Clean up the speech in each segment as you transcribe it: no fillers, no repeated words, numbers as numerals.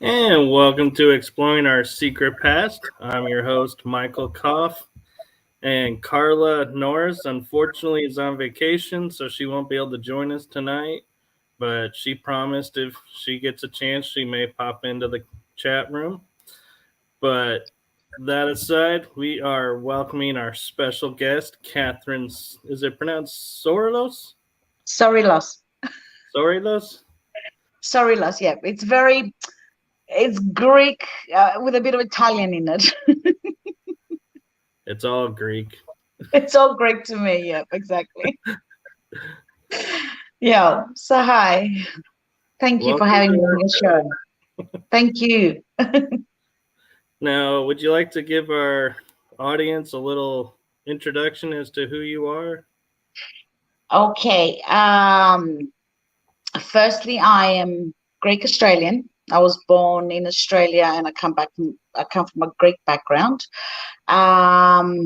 And welcome to Exploring Our Secret Past. I'm your host, Michael Koff. And Carla Norris, unfortunately, is on vacation, so she won't be able to join us tonight. But she promised if she gets a chance, she may pop into the chat room. But that aside, we are welcoming our special guest, Kathrine. Is it pronounced Sorilos? Sorilos. Sorilos? Sorilos, yeah. It's Greek with a bit of Italian in it. It's all Greek. It's all Greek to me, yeah, exactly. Yeah, so hi. Thank you for Welcome having to me on our your show. Thank you. Now, would you like to give our audience a little introduction as to who you are? Okay. Firstly, I am Greek Australian. I was born in Australia and I come from a Greek background. As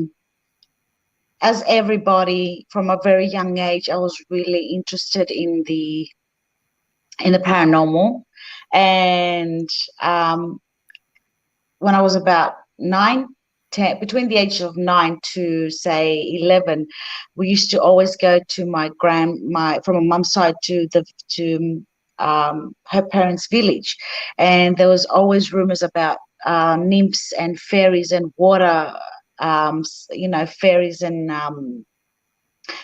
everybody from a very young age, I was really interested in the paranormal, and when I was about 9, 10, between the age of 9 to say 11, we used to always go to my from a mum's side to her parents' village, and there was always rumors about nymphs and fairies and water, fairies and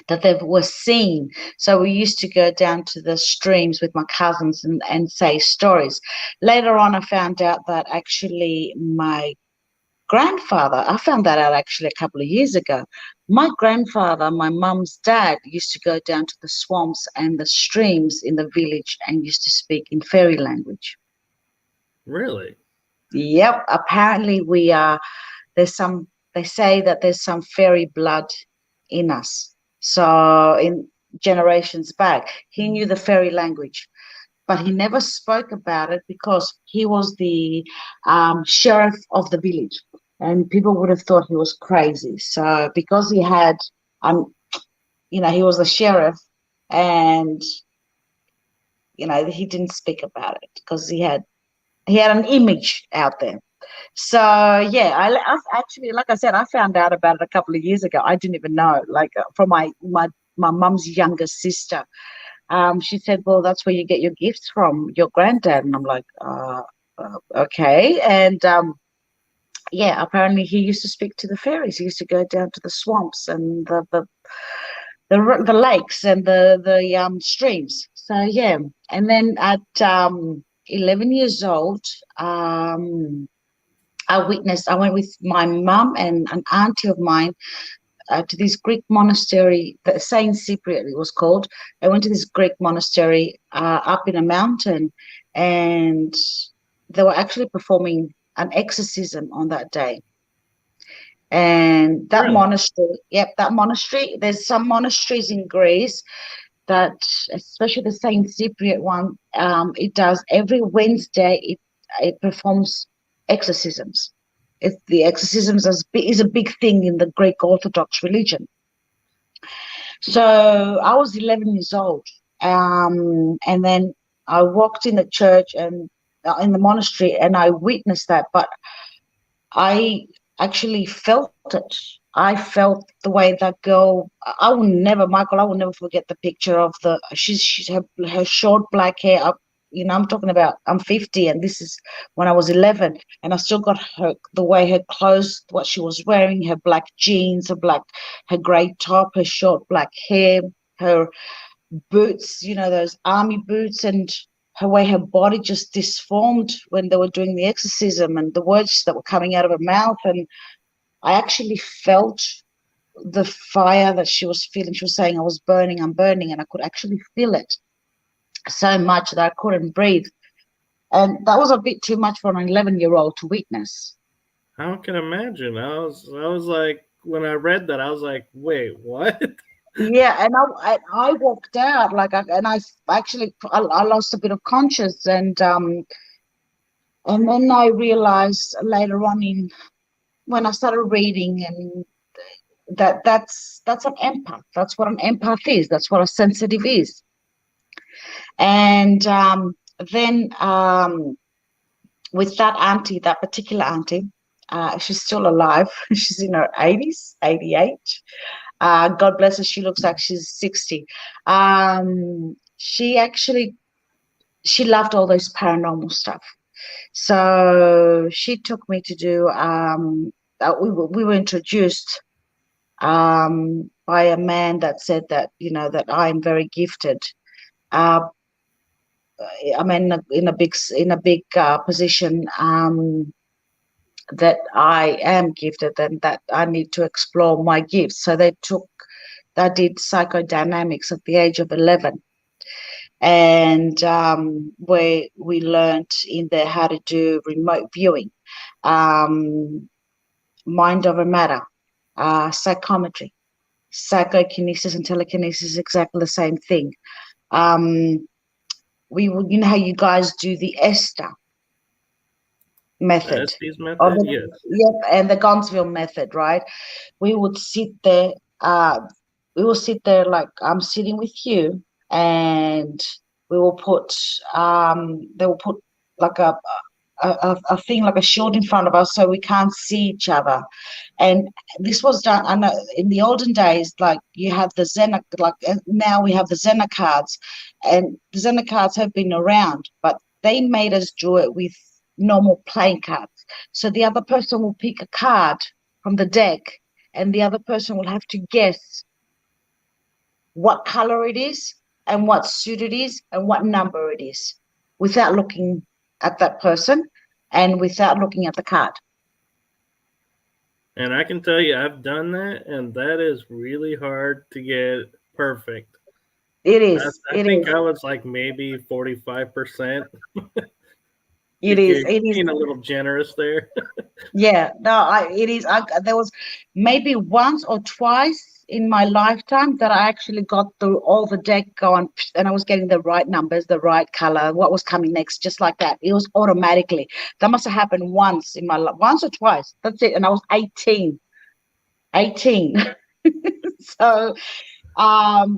that they were seen. So we used to go down to the streams with my cousins and say stories. Later on, I found out that actually I found that out actually a couple of years ago. My grandfather, my mum's dad, used to go down to the swamps and the streams in the village and used to speak in fairy language. Really? Yep. Apparently they say that there's some fairy blood in us. So in generations back, he knew the fairy language, but he never spoke about it because he was the sheriff of the village, and people would have thought he was crazy. So because he had, he was the sheriff, and he didn't speak about it because he had an image out there. So yeah, I actually, like I said, I found out about it a couple of years ago. I didn't even know, like from my mum's younger sister. She said, "Well, that's where you get your gifts from, your granddad." And I'm like, okay. And yeah, apparently he used to speak to the fairies. He used to go down to the swamps and the lakes and the streams. So yeah, and then at 11 years old, I went with my mum and an auntie of mine to this Greek monastery, the Saint Cypriot it was called. I went to this Greek monastery up in a mountain, and they were actually performing an exorcism on that day. And that Really? monastery, there's some monasteries in Greece that, especially the Saint Cypriot one, it does every Wednesday, it performs exorcisms. The exorcisms is a big thing in the Greek Orthodox religion. So I was 11 years old, and then I walked in the church and in the monastery, and I witnessed that. But I actually felt it. I felt the way that girl. I will never, Michael. I will never forget the picture of she's her short black hair up. I'm talking about, I'm 50 and this is when I was 11, and I still got the way her clothes, what she was wearing, her black jeans, her grey top, her short black hair, her boots, those army boots, and her way her body just disformed when they were doing the exorcism, and the words that were coming out of her mouth. And I actually felt the fire that she was feeling. She was saying, I'm burning, and I could actually feel it so much that I couldn't breathe. And that was a bit too much for an 11-year-old to witness. I can imagine. I was like, when I read that, I was like, wait, what? Yeah, and I walked out I actually lost a bit of conscience, and then I realized later on when I started reading, and that's an empath. That's what an empath is. That's what a sensitive is. And then with that auntie, that particular auntie. She's still alive. She's in her 80s, 88. God bless her. She looks like she's 60. She loved all those paranormal stuff. So she took me to do. We were introduced by a man that said that that I'm very gifted. Uh, I'm in a big position. That I am gifted and that I need to explore my gifts. So I did psychodynamics at the age of 11. And where we learned in there how to do remote viewing, mind over matter, psychometry, psychokinesis and telekinesis is exactly the same thing. We would, how you guys do the Esther method. Estes method, yes. Yep, and the Gonzville method, right? We would sit there. We will sit there like I'm sitting with you, and we will put. They will put like a thing like a shield in front of us so we can't see each other. And this was done. I know in the olden days, like you have the Zena, like now we have the Zena cards, and the Zena cards have been around, but they made us do it with normal playing cards. So the other person will pick a card from the deck, and the other person will have to guess what color it is and what suit it is and what number it is without looking at that person and without looking at the card. And I can tell you, I've done that, and that is really hard to get perfect. It is. I think I was like maybe 45%. It is. Being a little generous there. Yeah, no, it is. There was maybe once or twice in my lifetime that I actually got through all the deck going, and I was getting the right numbers, the right color, what was coming next, just like that. It was automatically. That must have happened once in my life, once or twice. That's it. And I was 18. 18. So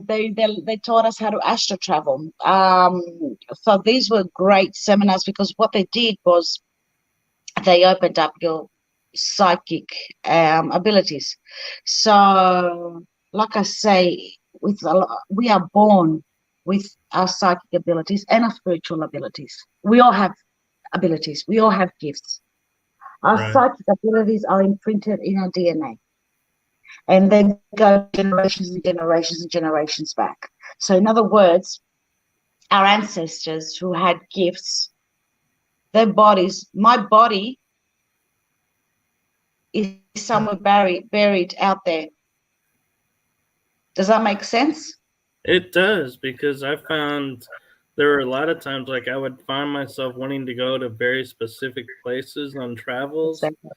they taught us how to astro travel. So these were great seminars because what they did was they opened up your psychic abilities. So, like I say, we are born with our psychic abilities and our spiritual abilities. We all have abilities. We all have gifts. Our psychic abilities are imprinted in our DNA, and they go generations and generations and generations back. So, in other words, our ancestors who had gifts, their bodies, my body is somewhere buried out there. Does that make sense? It does, because I found there were a lot of times like I would find myself wanting to go to very specific places on travels. Exactly.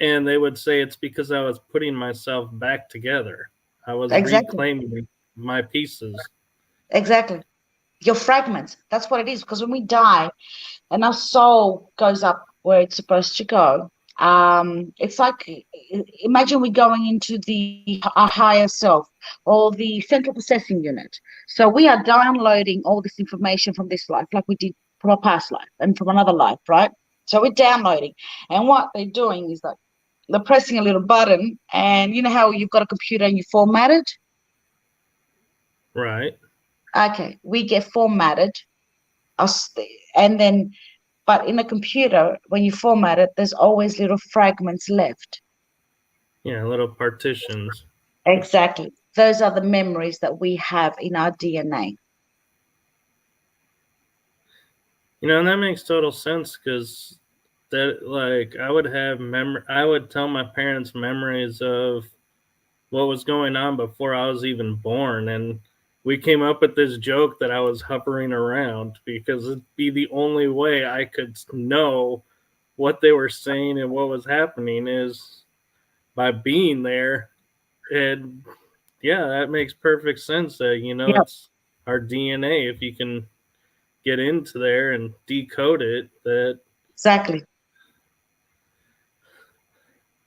And they would say it's because I was putting myself back together. I was reclaiming my pieces. Exactly. Your fragments. That's what it is. Because when we die and our soul goes up where it's supposed to go, it's like, imagine we're going into our higher self or the central processing unit. So we are downloading all this information from this life, like we did from a past life and from another life, right? So we're downloading. And what they're doing is that they're pressing a little button, and you know how you've got a computer and you format it? Right. Okay, we get formatted, and then, but in a computer, when you format it, there's always little fragments left. Yeah, little partitions. Exactly. Those are the memories that we have in our DNA. And that makes total sense, because that, like, I would tell my parents memories of what was going on before I was even born, and we came up with this joke that I was hovering around because it'd be the only way I could know what they were saying and what was happening is by being there. And yeah, that makes perfect sense that, Yep. it's our DNA. If you can get into there and decode it, that Exactly.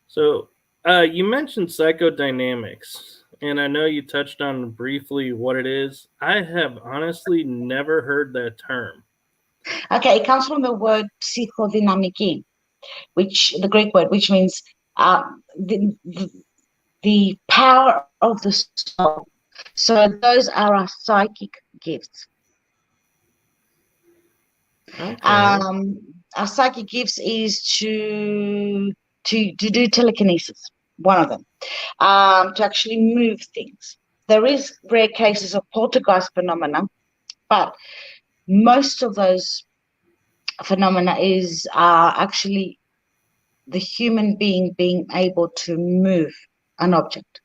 So you mentioned psychodynamics, and I know you touched on briefly what it is. I have honestly never heard that term. Okay, it comes from the word psychodynamiki, which the Greek word, which means uh, the, the the power of the soul. So those are our psychic gifts. Okay. Our psychic gifts is to do telekinesis, one of them, to actually move things. There is rare cases of poltergeist phenomena, but most of those phenomena is actually the human being able to move an object.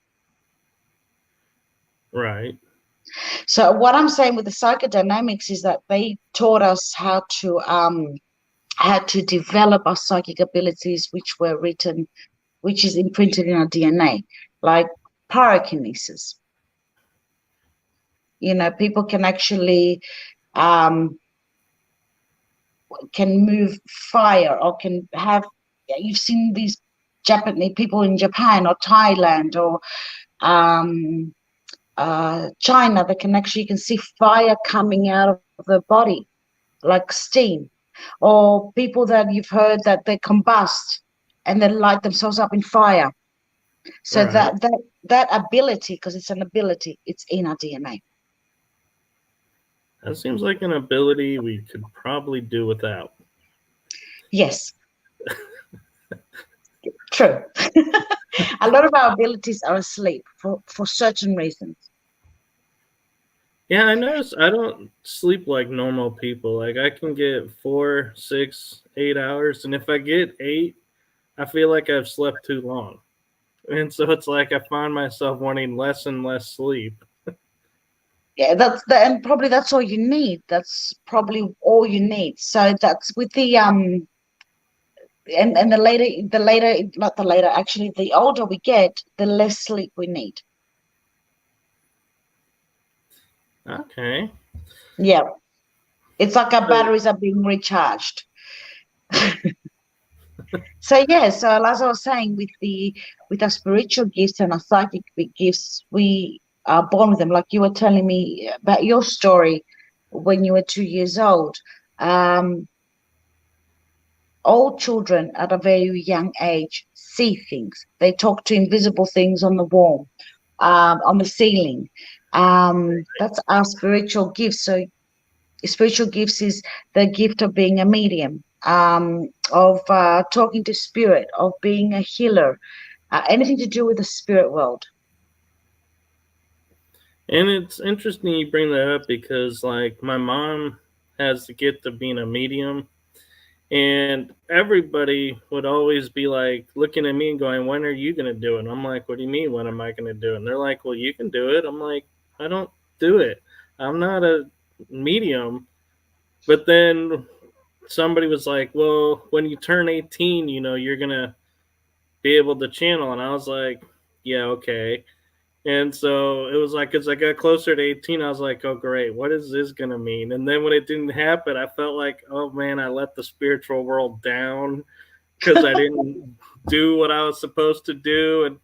Right. So what I'm saying with the psychodynamics is that they taught us how to develop our psychic abilities, which is imprinted in our DNA, like pyrokinesis. You know, people can actually um, can move fire or can have. You've seen these Japanese people in Japan or Thailand or um, China that can actually you can see fire coming out of their body like steam, or people that you've heard that they combust and then light themselves up in fire. So Right. that ability, because it's an ability, it's in our DNA. That seems like an ability we could probably do without. Yes, true. A lot of our abilities are asleep for certain reasons. Yeah, I notice I don't sleep like normal people. Like I can get 4, 6, 8 hours, and if I get 8, I feel like I've slept too long. And so it's like I find myself wanting less and less sleep. Yeah, and probably that's all you need. That's probably all you need. So that's with the and the later not the later actually the older we get, the less sleep we need. Okay. Yeah, it's like our So, batteries are being recharged. So yeah, so as I was saying, with our spiritual gifts and our psychic gifts, we are born with them. Like you were telling me about your story when you were 2 years old. Um, all children at a very young age see things. They talk to invisible things on the wall, on the ceiling. That's our spiritual gifts. So spiritual gifts is the gift of being a medium, of talking to spirit, of being a healer, anything to do with the spirit world. and it's interesting you bring that up because, like, my mom has the gift of being a medium, and everybody would always be like looking at me and going, "When are you going to do it?" I'm like, "What do you mean, when am I going to do it?" And they're like, "Well, you can do it." I'm like, "I don't do it. I'm not a medium." But then somebody was like, "Well, when you turn 18, you're going to be able to channel." And I was like, "Yeah, okay." And so it was like, as I got closer to 18, I was like, oh, great, what is this going to mean? And then when it didn't happen, I felt like, oh, man, I let the spiritual world down because I didn't do what I was supposed to do. And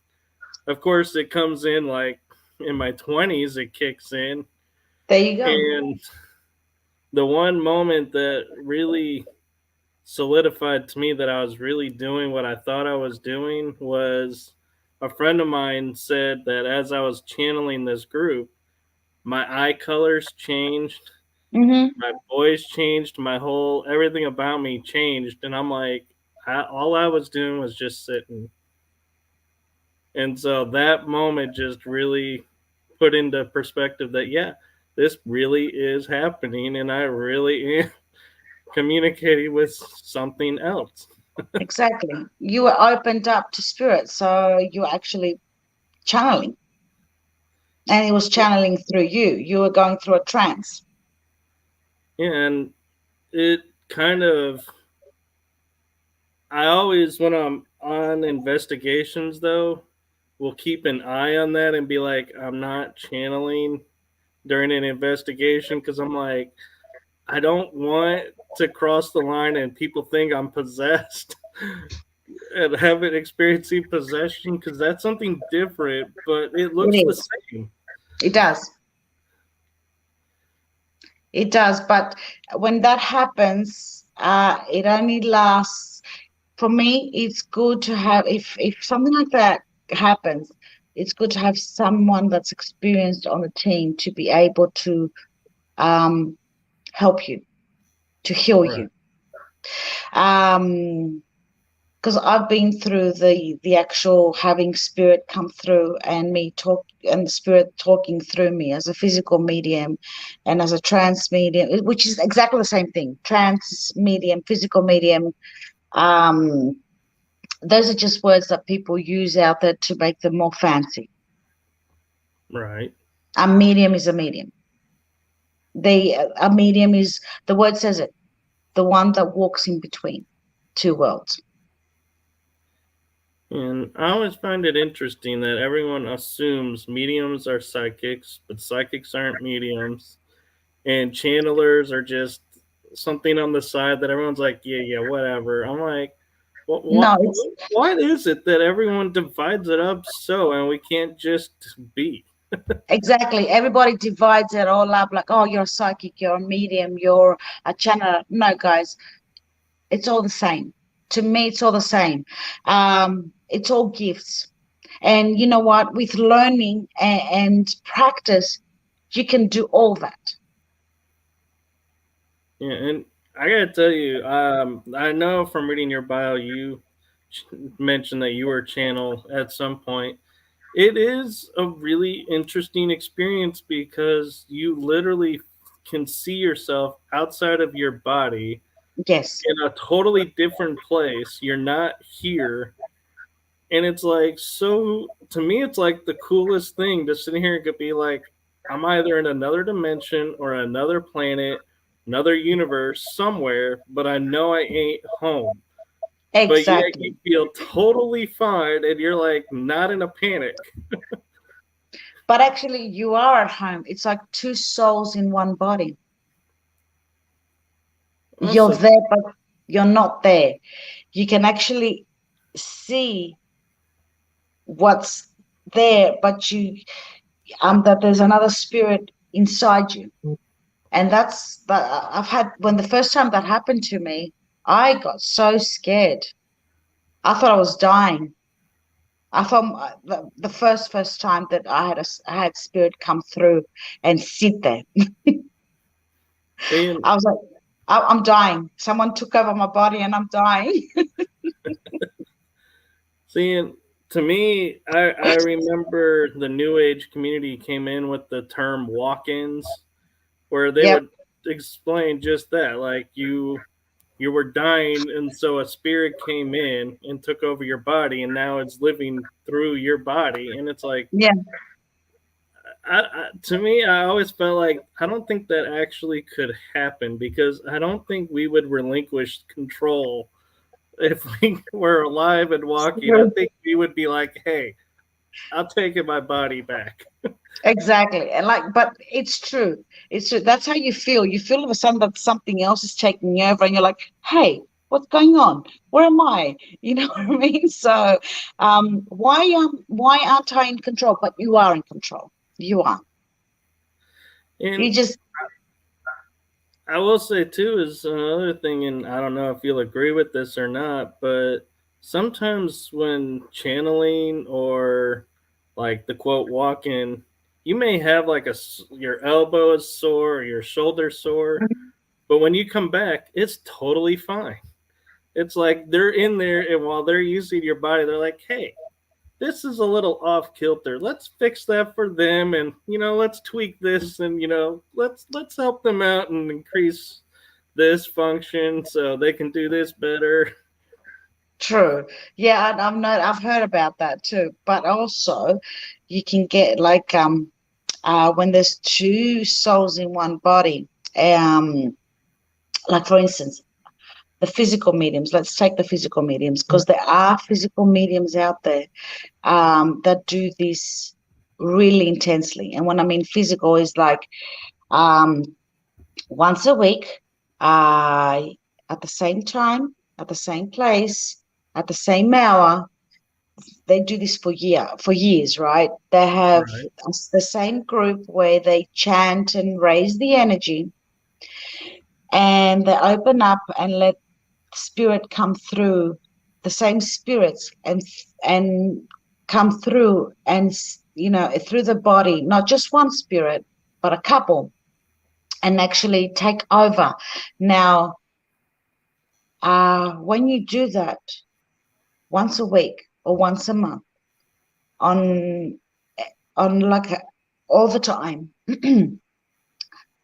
of course, it comes in like in my 20s, it kicks in. There you go. And the one moment that really solidified to me that I was really doing what I thought I was doing was a friend of mine said that as I was channeling this group, my eye colors changed, Hmm. my voice changed, my whole everything about me changed, and I'm like, all I was doing was just sitting, and so that moment just really put into perspective that yeah, this really is happening, and I really am communicating with something else. Exactly. You were opened up to spirit, so you were actually channeling, and it was channeling through you. You were going through a trance. And it kind of, I always, when I'm on investigations though, will keep an eye on that and be like, I'm not channeling during an investigation because I'm like, I don't want to cross the line and people think I'm possessed and haven't experiencing possession because that's something different, but it It looks the is. same. It does. It does, but when that happens, it only lasts. For me, it's good to have, if something like that happens, it's good to have someone that's experienced on the team to be able to um, help you, to heal Right. you. Because I've been through the actual having spirit come through and me talk and the spirit talking through me as a physical medium and as a trance medium, which is exactly the same thing. Trance medium, physical medium. Um, those are just words that people use out there to make them more fancy. Right. A medium is a medium. A medium is, the word says it, the one that walks in between two worlds. And I always find it interesting that everyone assumes mediums are psychics, but psychics aren't mediums, and channelers are just something on the side that everyone's like, yeah, yeah, whatever. I'm like, No, it's what is it that everyone divides it up so, and we can't just be? exactly. Everybody divides it all up like, oh, you're a psychic, you're a medium, you're a channeler. No, guys, it's all the same. To me, it's all the same. It's all gifts. And you know what? With learning and practice, you can do all that. Yeah, and I gotta tell you, I know from reading your bio, you mentioned that you were a channel at some point. It is a really interesting experience because you literally can see yourself outside of your body Yes, in a totally different place. You're not here. And it's like, so to me, it's like the coolest thing to sit here and could be like, I'm either in another dimension or another planet, another universe somewhere, but I know I ain't home. But yet you exactly. feel totally fine and you're like not in a panic. But actually, you are at home. It's like two souls in one body. You're Awesome. there, but you're not there. You can actually see what's there, but you that there's another spirit inside you. And that's that I've had when the first time that happened to me, I got so scared. I thought I was dying. I thought the first time that I had spirit come through and sit there. And I was like, I'm dying. Someone took over my body and I'm dying. seeing to me, I remember the new age community came in with the term walk-ins where they Yep, would explain just that, like you were dying and so a spirit came in and took over your body and now it's living through your body and it's like yeah, to me I always felt like I don't think that actually could happen because I don't think we would relinquish control if we were alive and walking. I think we would be like, hey, I'm taking my body back. exactly. And like, but it's true. It's true. That's how you feel. You feel all of a sudden that something else is taking you over, and you're like, "Hey, what's going on? Where am I?" You know what I mean? So, why aren't I in control? But you are in control. You are. And You just I will say too is another thing, and I don't know if you'll agree with this or not, but sometimes when channeling or like the quote walk in, you may have like your elbow is sore or your shoulder sore, but when you come back, it's totally fine. It's like they're in there, and while they're using your body, they're like, "Hey, this is a little off kilter. Let's fix that for them, and let's tweak this, and let's help them out and increase this function so they can do this better." true. Yeah, and I've heard about that too. But also, you can get like when there's two souls in one body. Like for instance, the physical mediums. Let's take the physical mediums because there are physical mediums out there that do this really intensely. And when I mean physical, is like um, once a week, uh, at the same time, at the same place, at the same hour. They do this for years, right? They have Right. the same group where they chant and raise the energy. and they open up and let spirit come through, the same spirits, and come through, and through the body, not just one spirit but a couple, and actually take over. Now, when you do that once a week or once a month, on all the time,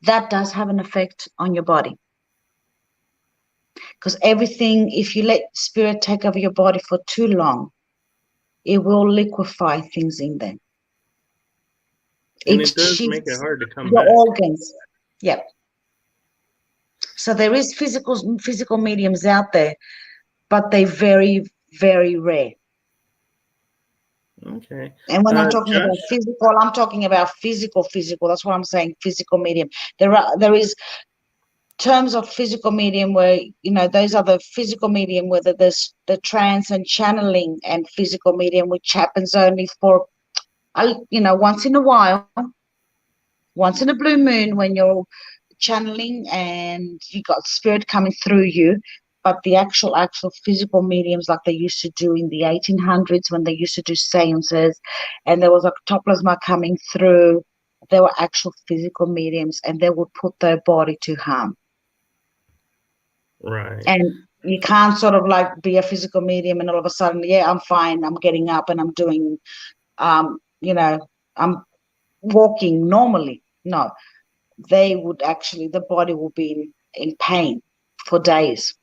that does have an effect on your body. Because everything, if you let spirit take over your body for too long, it will liquefy things in there. And it does make it hard to come your back. Organs. Yep. So there is physical mediums out there, but they're very, very rare. Okay. And when I'm talking Josh, about physical, I'm talking about physical. That's what I'm saying, physical medium. There is terms of physical medium where, those are the physical medium, whether there's the trance and channeling, and physical medium, which happens only for, once in a while, once in a blue moon, when you're channeling and you got spirit coming through you. But the actual physical mediums, like they used to do in the 1800s, when they used to do seances, and there was a ectoplasma coming through, they were actual physical mediums, and they would put their body to harm. right. And you can't sort of like be a physical medium and all of a sudden, yeah, I'm fine, I'm getting up and I'm doing, I'm walking normally. No, they would actually, the body will be in pain for days.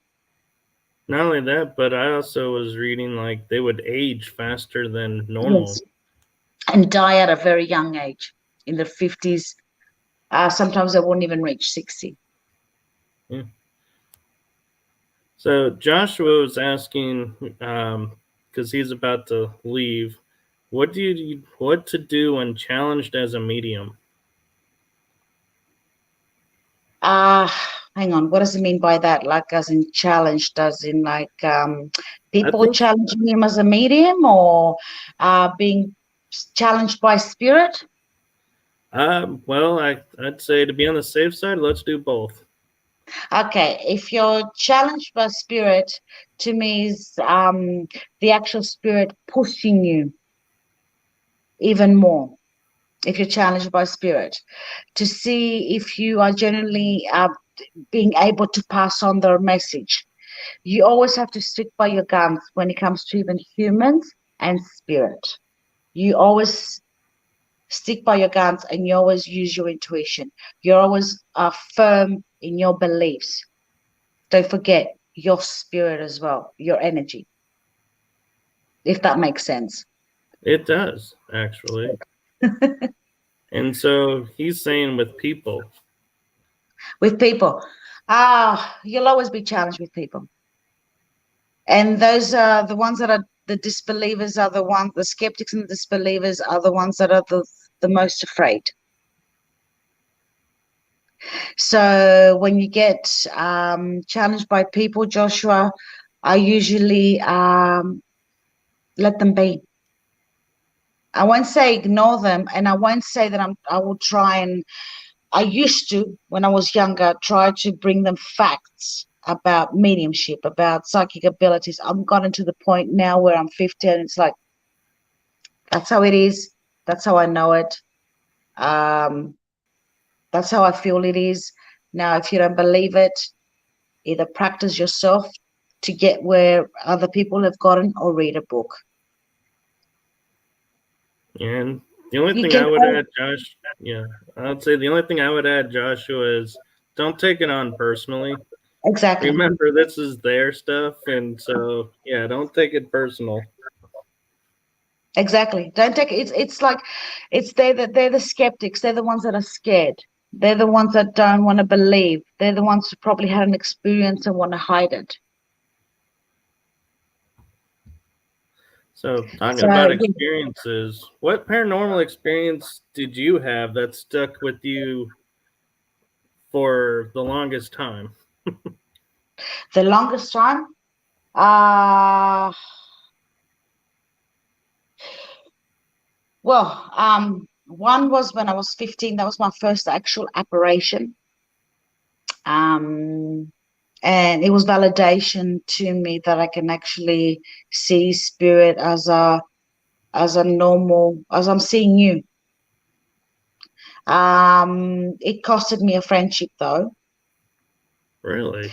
Not only that, but I also was reading like they would age faster than normal. Yes. And die at a very young age, in their 50s. Sometimes they won't even reach 60. Yeah. So Joshua was asking, because he's about to leave, what to do when challenged as a medium? Hang on, what does it mean by that? Like, as in challenged, as in like people challenging him as a medium, or being challenged by spirit? Well, I'd say, to be on the safe side, let's do both. Okay, if you're challenged by spirit, to me is the actual spirit pushing you even more. If you're challenged by spirit, to see if you are genuinely being able to pass on their message. You always have to stick by your guns when it comes to even humans and spirit. You always stick by your guns, and you always use your intuition. You're always firm in your beliefs. Don't forget your spirit as well, your energy, if that makes sense. It does, actually. And so he's saying with people. With people, you'll always be challenged with people. And those are the ones that are the disbelievers, are the skeptics and the disbelievers are the ones that are the most afraid. So when you get challenged by people, Joshua, I usually let them be. I won't say ignore them, and I won't say that I will try and, I used to, when I was younger, try to bring them facts about mediumship, about psychic abilities. I've gotten to the point now where I'm 50 and it's like, that's how it is. That's how I know it. That's how I feel it is. Now, if you don't believe it, either practice yourself to get where other people have gotten, or read a book. And the only thing I would add, Josh, I'd say the only thing I would add, Joshua, is don't take it on personally. Exactly. Remember, this is their stuff, and so don't take it personal. Exactly. Don't take it. It's like, they're the skeptics. They're the ones that are scared. They're the ones that don't want to believe. They're the ones who probably had an experience and want to hide it. So, talking about experiences, what paranormal experience did you have that stuck with you for the longest time? The longest time? One was when I was 15. That was my first actual apparition. And it was validation to me that I can actually see spirit as a normal, as I'm seeing you. It costed me a friendship though. Really?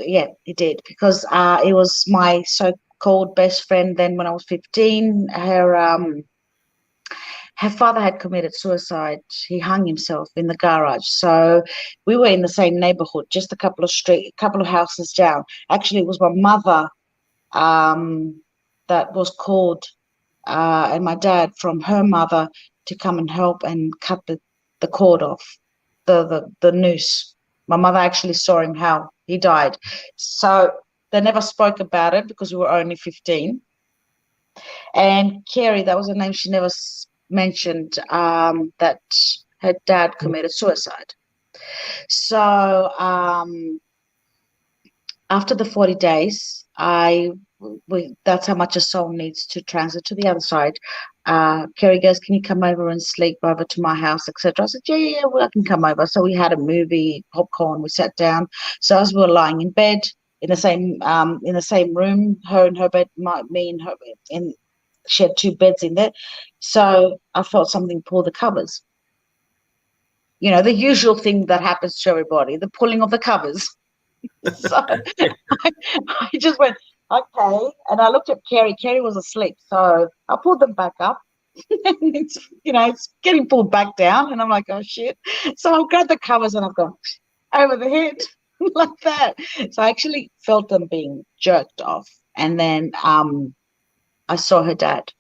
Yeah, it did, because it was my so-called best friend then when I was 15. Her father had committed suicide. He hung himself in the garage. So we were in the same neighborhood, just a couple of houses down. Actually, it was my mother that was called, and my dad from her mother to come and help and cut the cord off, the noose. My mother actually saw him how he died. So they never spoke about it because we were only 15. And Carrie, that was her name, she never mentioned that her dad committed suicide. So after the 40 days, that's how much a soul needs to transit to the other side. Carrie goes, "Can you come over and sleep over to my house, etc.?" I said, "Yeah, well, I can come over." So we had a movie, popcorn. We sat down. So as we were lying in bed in the same room, her in her bed, me and her in. She had two beds in there. So I felt something pull the covers. You know, the usual thing that happens to everybody, the pulling of the covers. So I just went, okay. And I looked at Carrie. Carrie was asleep. So I pulled them back up. And it's getting pulled back down. And I'm like, oh, shit. So I grabbed the covers and I've gone over the head like that. So I actually felt them being jerked off. And then I saw her dad.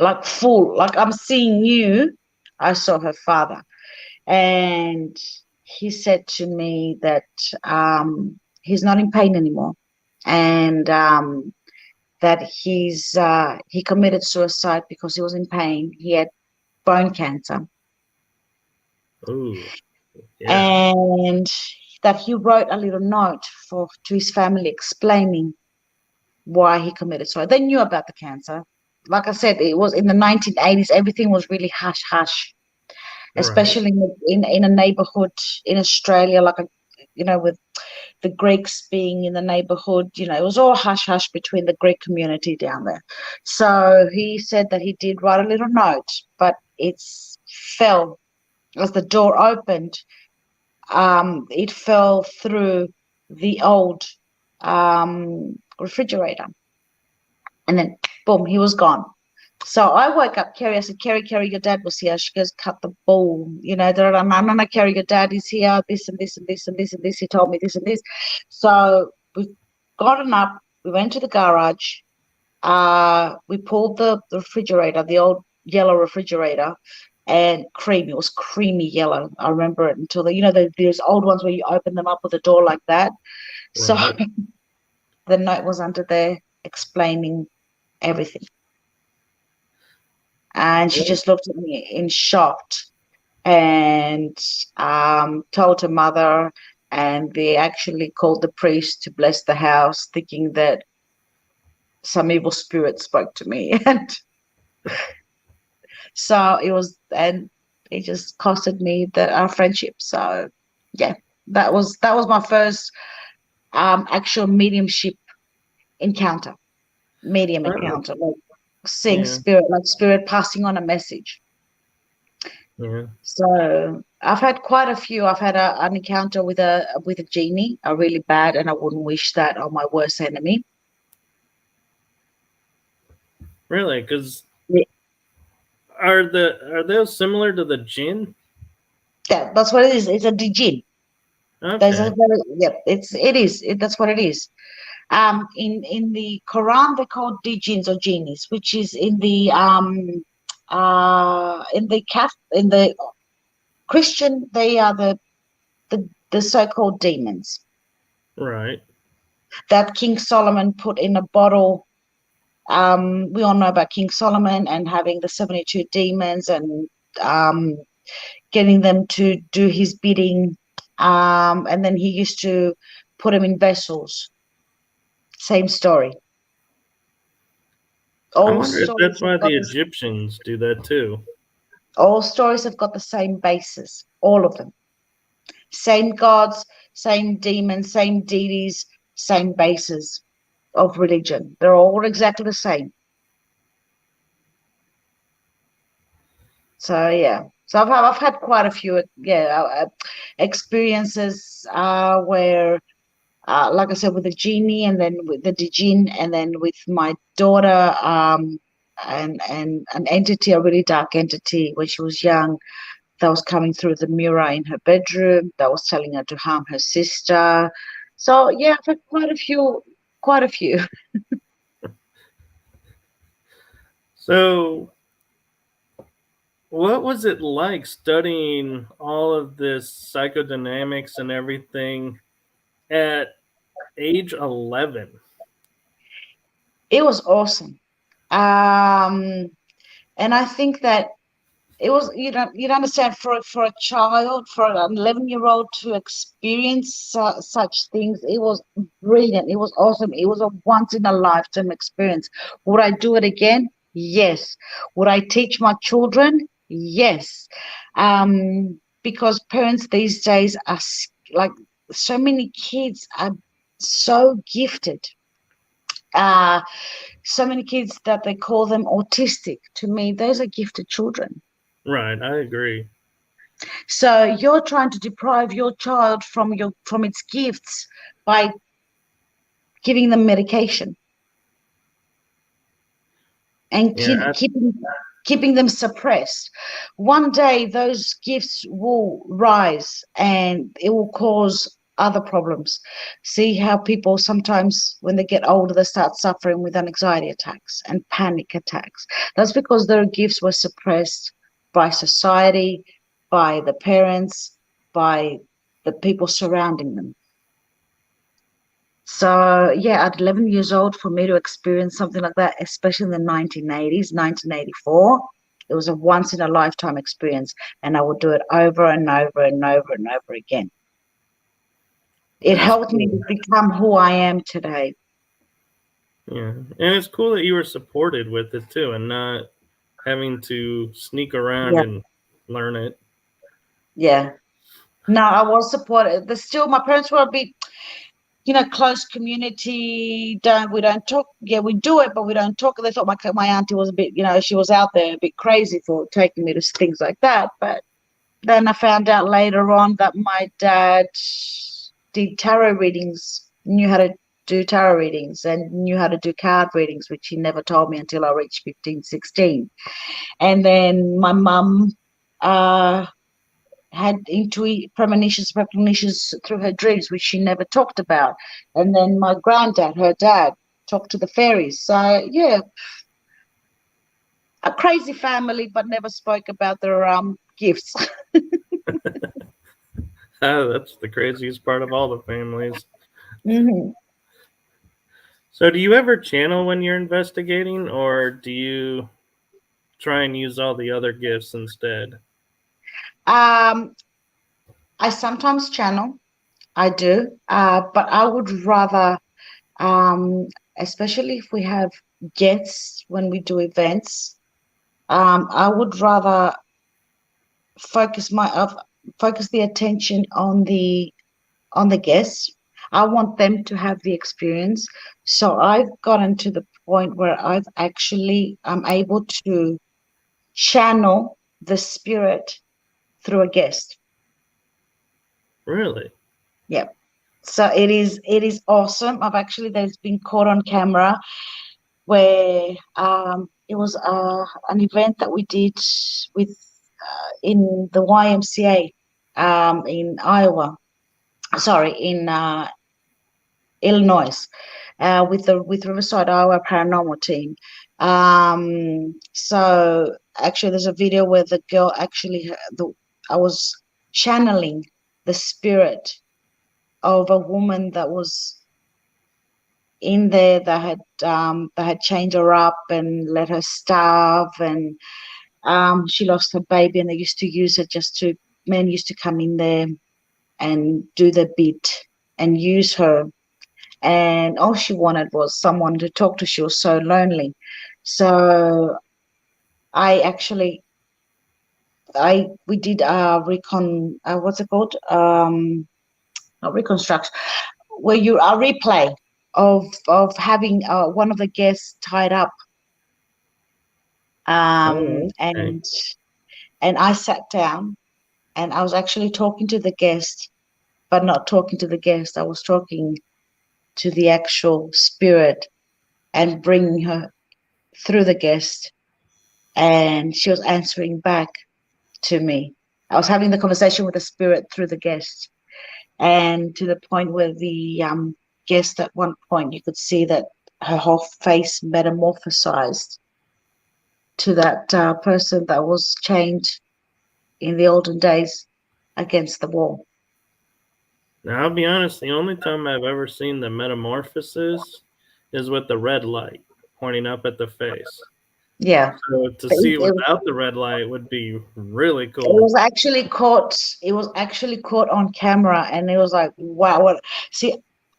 Like full, like I'm seeing you. I saw her father. And he said to me that he's not in pain anymore, and that he committed suicide because he was in pain. He had bone cancer. Oh, yeah. And that he wrote a little note to his family explaining why he committed suicide. They knew about the cancer. Like I said, it was in the 1980s. Everything was really hush hush, Right. especially in a neighborhood in Australia, like with the Greeks being in the neighborhood. It was all hush hush between the Greek community down there. So he said that he did write a little note, but it fell as the door opened. It fell through the old refrigerator, and then boom, he was gone. So I woke up Carrie. I said, Carrie, your dad was here. She goes, cut the bull. No, Carrie, your dad is here. This and this and this and this and this. He told me this and this. So we gotten up. We went to the garage. We pulled the refrigerator, the old yellow refrigerator, and creamy. It was creamy yellow. I remember it until those old ones where you open them up with a door like that. So Right. the note was under there explaining everything. And she just looked at me in shock and told her mother, and they actually called the priest to bless the house, thinking that some evil spirit spoke to me. And so it just costed me our friendship. So yeah, that was my first actual medium Oh, encounter, like seeing yeah. spirit, like spirit passing on a message. Yeah. So I've had quite a few. I've had an encounter with a genie, a really bad, and I wouldn't wish that on my worst enemy. Really? Because Yeah, are those similar to the jinn? that's what it is. It's a jinn. There's a Okay. very that's what it is. In the Quran they're called jinns or genies, which is in the in the Christian they are the so-called demons Right. that King Solomon put in a bottle. We all know about King Solomon and having the 72 demons and um, getting them to do his bidding. And then he used to put them in vessels. Same story. I All wonder if that's stories why have got the this. Egyptians do that too. All stories have got the same basis. All of them. Same gods, same demons, same deities, same bases of religion. They're all exactly the same. So yeah, so I've had quite a few experiences where, like I said, with the genie, and then with the djinn, and then with my daughter, and an entity, a really dark entity, when she was young, that was coming through the mirror in her bedroom, that was telling her to harm her sister. So yeah, I've had quite a few, quite a few. So, what was it like studying all of this psychodynamics and everything at age 11? It was awesome. And I think that it was, you'd understand, for a child, for an 11-year-old to experience such things, it was brilliant, it was awesome, it was a once in a lifetime experience. Would I do it again? Yes. Would I teach my children? Yes. Because parents these days are like, so many kids are so gifted, uh so many kids that they call them autistic. To me, those are gifted children. Right, I agree. So you're trying to deprive your child from its gifts by giving them medication and Yeah, keeping them suppressed. One day those gifts will rise and it will cause other problems. See how people sometimes, when they get older, they start suffering with anxiety attacks and panic attacks. That's because their gifts were suppressed by society, by the parents, by the people surrounding them. So yeah, at 11 years old, for me to experience something like that, especially in the 1980s, 1984, it was a once in a lifetime experience, and I would do it over and over and over and over again. It that's helped me cool. to become who I am today. Yeah, and it's cool that you were supported with it too, and not having to sneak around Yeah, and learn it. yeah. No, I was supported. There's still, my parents were a bit, close community. We don't talk. Yeah, we do it, but we don't talk. They thought my auntie was a bit, she was out there a bit crazy for taking me to things like that. But then I found out later on that my dad did tarot readings, knew how to do tarot readings, and knew how to do card readings, which he never told me until I reached 15, 16. And then my mum had premonitions through her dreams, which she never talked about. And then my granddad, her dad, talked to the fairies. So yeah, a crazy family, but never spoke about their gifts. That's the craziest part of all the families. Hmm. So, do you ever channel when you're investigating, or do you try and use all the other gifts instead? Um, I sometimes channel. I do, but I would rather, um, especially if we have guests when we do events, I would rather focus focus the attention on the guests. I want them to have the experience. So I've gotten to the point where I'm able to channel the spirit through a guest. Really? Yeah. So it is awesome. There's been caught on camera where it was an event that we did with in the YMCA in Iowa. Sorry, in Illinois, with Riverside Iowa Paranormal team. So actually, there's a video where the girl I was channeling the spirit of a woman that was in there that had chained her up and let her starve, and she lost her baby, and they used to use her men used to come in there and do the bit and use her, and all she wanted was someone to talk to. She was so lonely. So I actually we did what's it called? Not reconstruction, where you a replay of having one of the guests tied up. Oh, okay. And I sat down and I was actually talking to the guest, but not talking to the guest. I was talking to the actual spirit and bringing her through the guest, and she was answering back to me. I was having the conversation with the spirit through the guest, and to the point where the guest at one point you could see that her whole face metamorphosized to that person that was chained in the olden days against the wall. Now, I'll be honest, the only time I've ever seen the metamorphosis is with the red light pointing up at the face. Yeah. So to It, see it it, without the red light would be really it cool. was actually caught. It was actually caught on camera, and it was like, wow. What? See,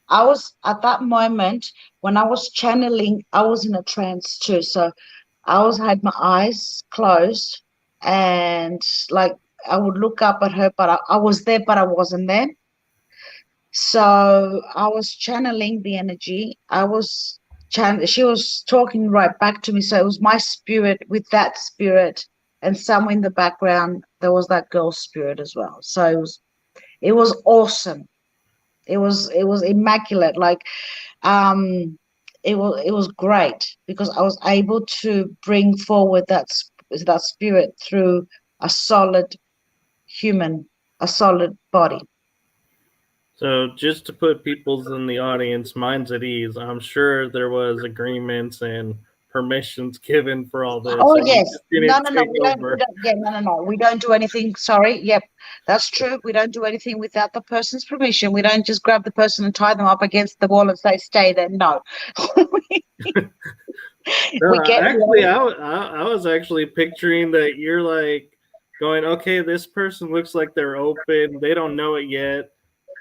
I was at that moment when I was channeling. I was in a trance too, so had my eyes closed, and like I would look up at her, but I was there, but I wasn't there. So I was channeling the energy. She was talking right back to me. So it was my spirit with that spirit, and somewhere in the background there was that girl's spirit as well. So it was awesome. It was immaculate. Like it was great because I was able to bring forward that spirit through a solid human, a solid body. So just to put people's in the audience minds at ease, I'm sure there was agreements and permissions given for all this, Oh and you yes. just No, didn't no, no. take We don't. We over. don't. Yeah, no, no, no. We don't do anything. Sorry. Yep, that's true. We don't do anything without the person's permission. We don't just grab the person and tie them up against the wall and say, "Stay there." No. We No, get actually, ready. I was actually picturing that you're like going, okay, this person looks like they're open. They don't know it yet.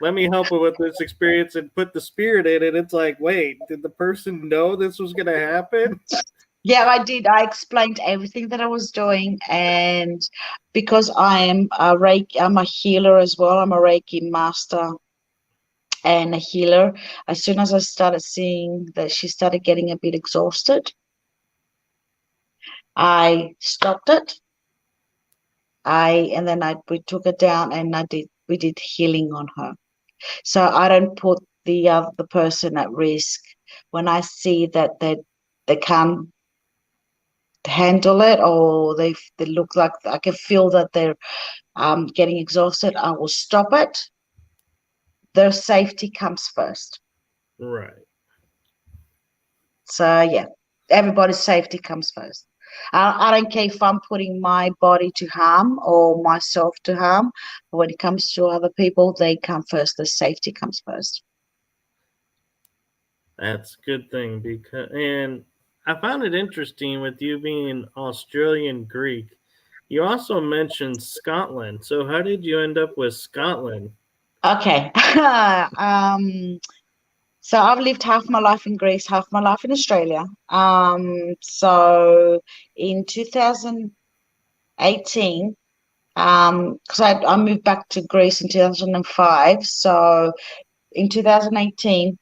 Let me help them with this experience and put the spirit in it. It's like, wait, did the person know this was going to happen? Yeah, I did. I explained everything that I was doing, and because I am a Reiki, I'm a healer as well. I'm a Reiki master and a healer. As soon as I started seeing that she started getting a bit exhausted, I stopped it. And then we took her down and we did healing on her. So I don't put the person at risk when I see that they can't handle it, or they look like I can feel that they're getting exhausted. I will stop it. Their safety comes first. Right. So yeah, everybody's safety comes first. I don't care if I'm putting my body to harm or myself to harm. But when it comes to other people, they come first. The safety comes first. That's a good thing because, and I found it interesting with you being Australian Greek. You also mentioned Scotland. So how did you end up with Scotland? Okay. So I've lived half my life in Greece, half my life in Australia. So in 2018, because I moved back to Greece in 2005. So in 2018,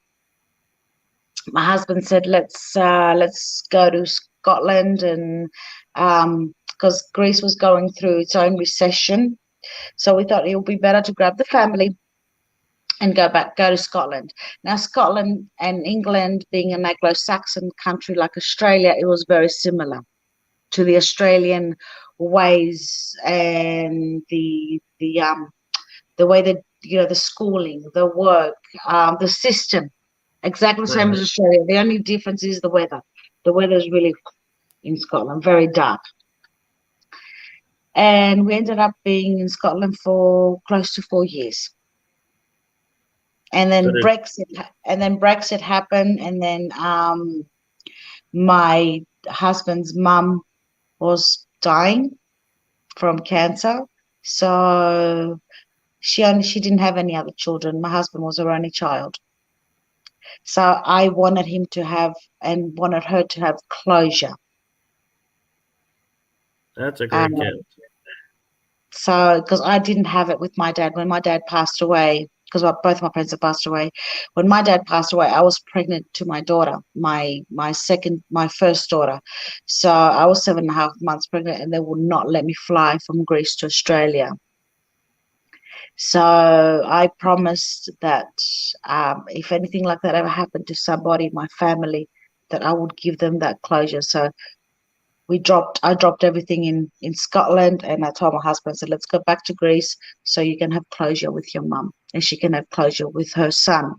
my husband said, let's go to Scotland, and because Greece was going through its own recession, so we thought it would be better to grab the family and go to Scotland. Now, Scotland and England being an Anglo-Saxon country like Australia, it was very similar to the Australian ways and the way that the schooling, the work, the system, exactly the same as Right. Australia. The only difference is the weather. The weather is really in Scotland very dark, and we ended up being in Scotland for close to 4 years. And So then Brexit happened, and then my husband's mum was dying from cancer, so she didn't have any other children. My husband was her only child, so I wanted him to have and wanted her to have closure. that's a great Um, gift. So, because I didn't have it with my dad when my dad passed away, because both my parents have passed away. When my dad passed away, I was pregnant to my daughter, my first daughter. So I was 7.5 months pregnant, and they would not let me fly from Greece to Australia. So I promised that if anything like that ever happened to somebody in my family, that I would give them that closure. So I dropped everything in Scotland, and I told my husband, I said, let's go back to Greece so you can have closure with your mum and she can have closure with her son,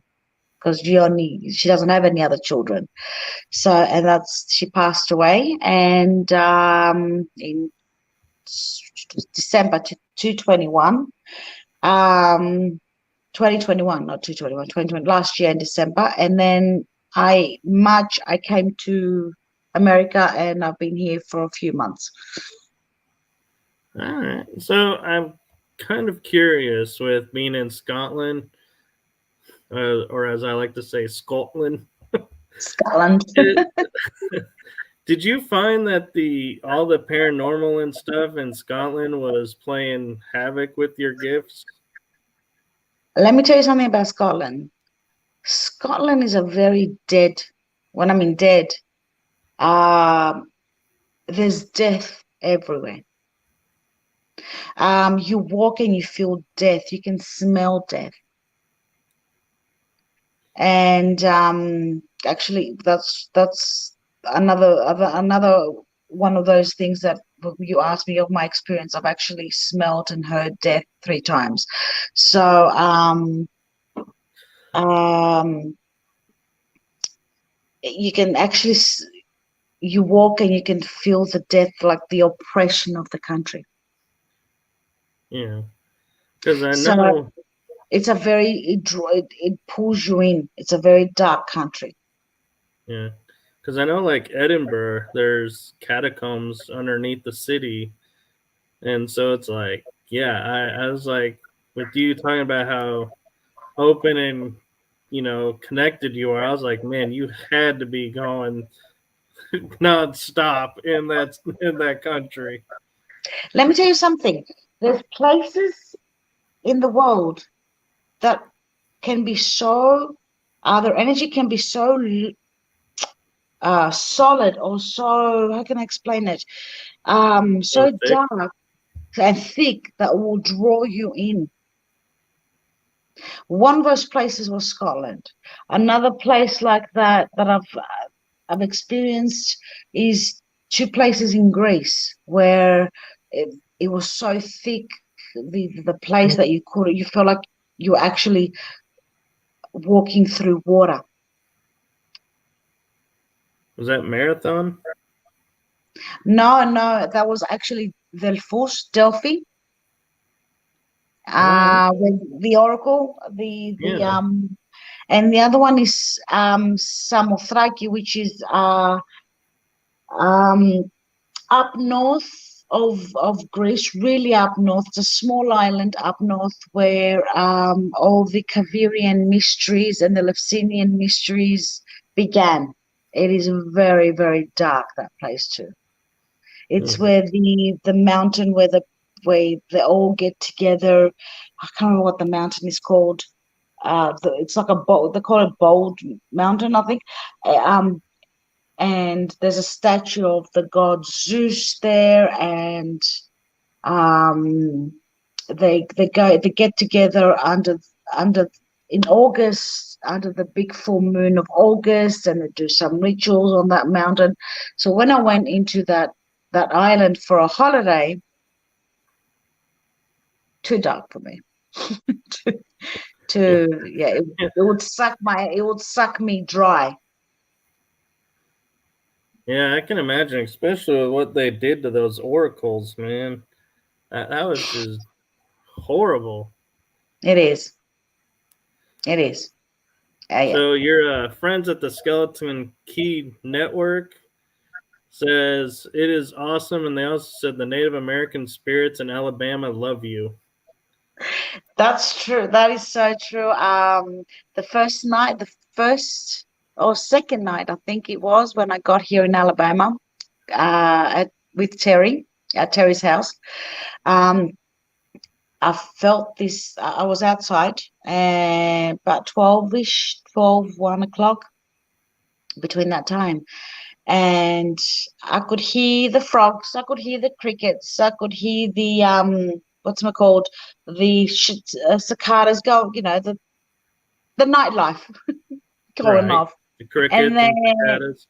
because she doesn't have any other children. So, and she passed away, and in December 2021, 2021, not 221, 2020, last year in December. And then March, I came to America, and I've been here for a few months. All right. So I'm kind of curious with being in Scotland, or as I like to say, Scotland. Scotland. Did you find that all the paranormal and stuff in Scotland was playing havoc with your gifts? Let me tell you something about Scotland. Scotland is a very dead, when I mean dead, there's death everywhere. You walk and you feel death. You can smell death. And actually, that's another one of those things that you asked me of my experience. I've actually smelled and heard death 3 times. So you can actually you walk and you can feel the death, like the oppression of the country. Yeah, because I So know it's it pulls you in. It's a very dark country. Yeah, because I know like Edinburgh, there's catacombs underneath the city, and so it's like, yeah, I was like, with you talking about how open and connected you are, I was like, man, you had to be going nonstop in that country. Let me tell you something. There's places in the world that can be so, their energy can be so solid, or so, how can I explain it? So dark and thick that will draw you in. One of those places was Scotland. Another place like that I've experienced is 2 places in Greece where it was so thick, the place that you feel like you're actually walking through water. Was that Marathon? No, that was actually Delphi. With the Oracle, Yeah. and the other one is Samothraki, which is up north of Greece, really up north. It's a small island up north where all the Kavirian mysteries and the Lefsinian mysteries began. It is very, very dark, that place too. It's where the mountain where they all get together. I can't remember what the mountain is called. It's like a bold. They call it Bold Mountain, I think. And there's a statue of the god Zeus there, and they get together under in August, under the big full moon of August, and they do some rituals on that mountain. So when I went into that island for a holiday, too dark for me. It would suck me dry. Yeah, I can imagine, especially with what they did to those oracles, man. That was just horrible. It is. It is. So your friends at the Skeleton Key Network says it is awesome, and they also said the Native American spirits in Alabama love you. That's true. That is so true. The first or second night, I think it was, when I got here in Alabama, with Terry at Terry's house. I felt this. I was outside and about 12-ish, 1 o'clock, between that time. And I could hear the frogs, I could hear the crickets, I could hear the what's it called, the cicadas go, the nightlife going Right. off, The and crickets then and cicadas.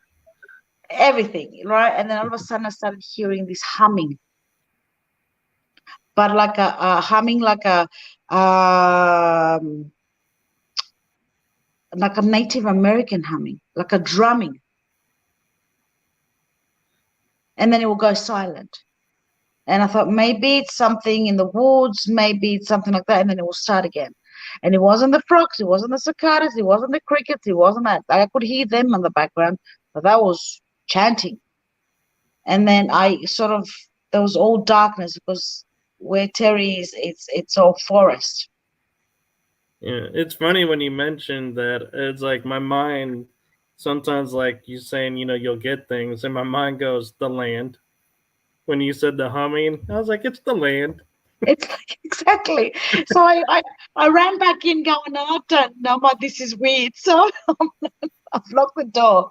everything, right? And then all of a sudden I started hearing this humming, but like a humming, um, like a Native American humming, like a drumming, and then it will go silent. And I thought maybe it's something in the woods, maybe it's something like that, and then it will start again. And it wasn't the frogs, it wasn't the cicadas, it wasn't the crickets, it wasn't that. I could hear them in the background, but that was chanting. And then I sort of, there was all darkness because where Terry is, it's all forest. Yeah, it's funny when you mentioned that. It's like my mind sometimes, like you saying, you'll get things, and my mind goes the land. When you said the humming, I was like, it's the land. It's like exactly. So I ran back in going, no, I don't know, but this is weird. So I've locked the door.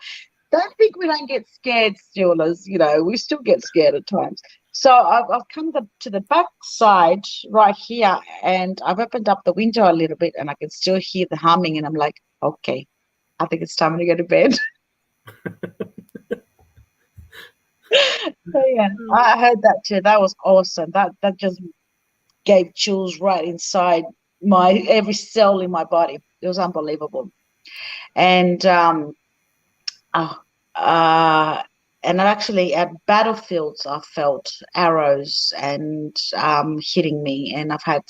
Don't think we don't get scared, Steelers. We still get scared at times. So I've come to the back side right here, and I've opened up the window a little bit, and I can still hear the humming. And I'm like, okay, I think it's time to go to bed. So yeah, I heard that too. That was awesome. That just gave chills right inside my every cell in my body. It was unbelievable. And uh, uh, and actually at battlefields, I felt arrows and hitting me, and I've had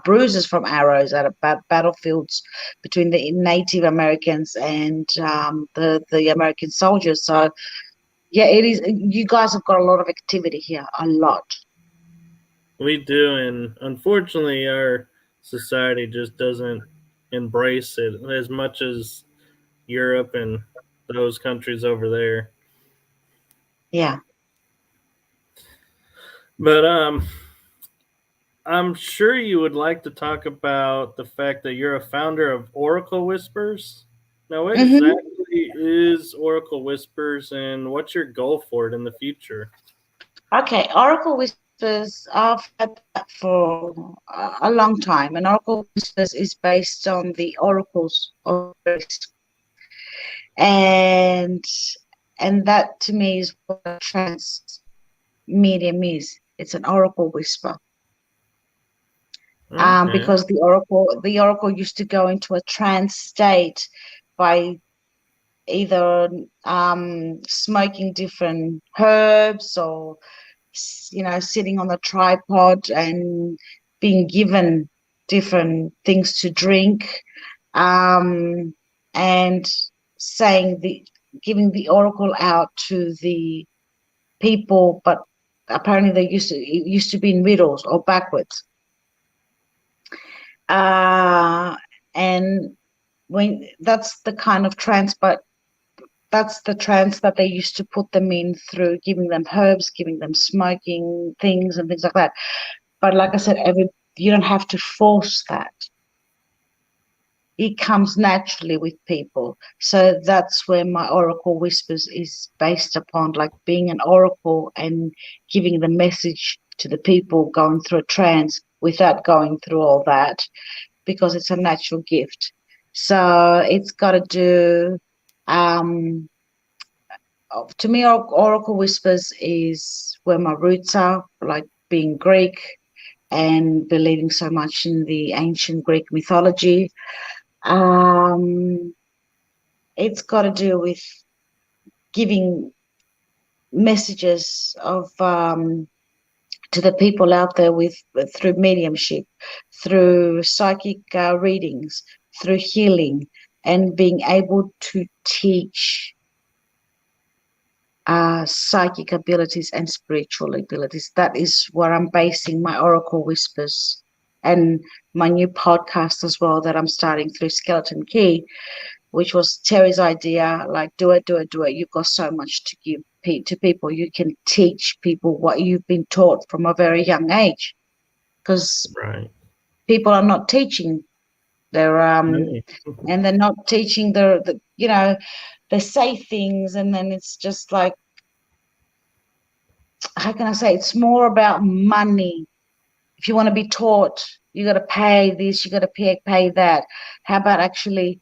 bruises from arrows at battlefields between the Native Americans and the American soldiers. So yeah, it is. You guys have got a lot of activity here, a lot. We do, and unfortunately, our society just doesn't embrace it as much as Europe and those countries over there. Yeah. But I'm sure you would like to talk about the fact that you're a founder of Oracle Whispers. Now, what Hmm. exactly is Oracle Whispers, and what's your goal for it in the future? Okay, Oracle Whispers, I've had that for a long time, and Oracle Whispers is based on the oracles of Greece, and that to me is what a trance medium is. It's an oracle whisper, Okay. because the oracle used to go into a trance state by either smoking different herbs or sitting on the tripod and being given different things to drink, um, and saying giving the oracle out to the people, but apparently it used to be in riddles or backwards. Uh, and when that's the kind of trance, but that's the trance that they used to put them in through giving them herbs, giving them smoking things and things like that. But like I said, you don't have to force that. It comes naturally with people. So that's where my Oracle Whispers is based upon, like being an oracle and giving the message to the people going through a trance without going through all that, because it's a natural gift. So it's got to do, um, to me, Oracle Whispers is where my roots are, like being Greek and believing so much in the ancient Greek mythology. Um, it's got to do with giving messages of to the people out there through mediumship, through psychic readings, through healing, and being able to teach psychic abilities and spiritual abilities. That is what I'm basing my Oracle Whispers and my new podcast as well that I'm starting through Skeleton Key, which was Terry's idea. Like, do it, do it, do it. You've got so much to give to people. You can teach people what you've been taught from a very young age. because Right. people are not teaching. They're Right. and they're not teaching the they say things, and then it's just like, how can I say, it's more about money. If you want to be taught, you got to pay this, you got to pay that. How about actually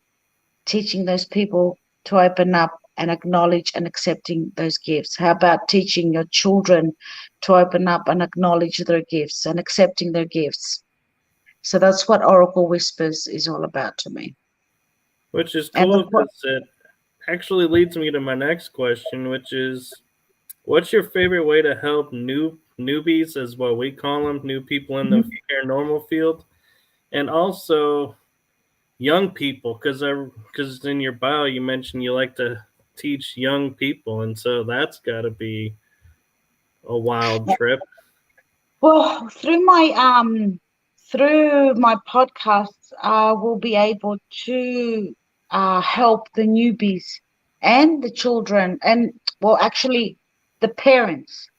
teaching those people to open up and acknowledge and accepting those gifts? How about teaching your children to open up and acknowledge their gifts and accepting their gifts? So that's what Oracle Whispers is all about to me. Which is And cool that's what, because it actually leads me to my next question, which is, what's your favorite way to help newbies, as what we call them, new people in the paranormal field, and also young people? Because in your bio you mentioned you like to teach young people, and so that's got to be a wild trip. well, through my podcasts, I will be able to help the newbies and the children, and well, actually, the parents,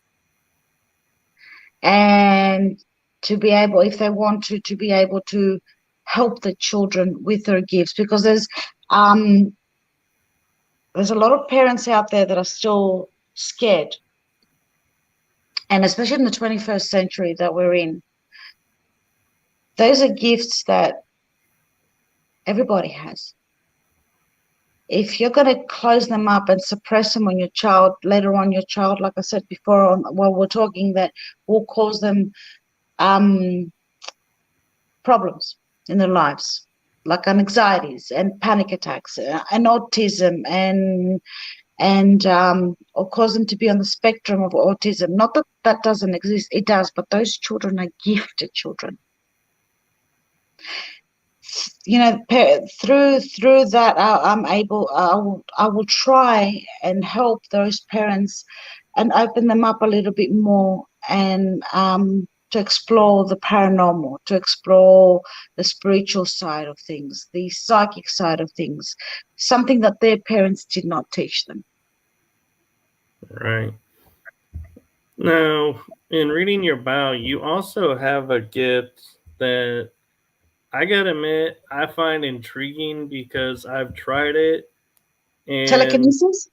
and to be able, if they want to be able to help the children with their gifts, because um there's a lot of parents out there that are still scared, and especially in the 21st century that we're in, those are gifts that everybody has. If you're going to close them up and suppress them on your child, later on your child, like I said before, while we're talking, that will cause them um, problems in their lives, like anxieties and panic attacks and autism, and or cause them to be on the spectrum of autism. Not that that doesn't exist, it does, but those children are gifted children. Through that, I will try and help those parents and open them up a little bit more, and to explore the paranormal, to explore the spiritual side of things, the psychic side of things, something that their parents did not teach them. Right. Now, in reading your bio, you also have a gift that I gotta admit I find intriguing because I've tried it, and Telekinesis.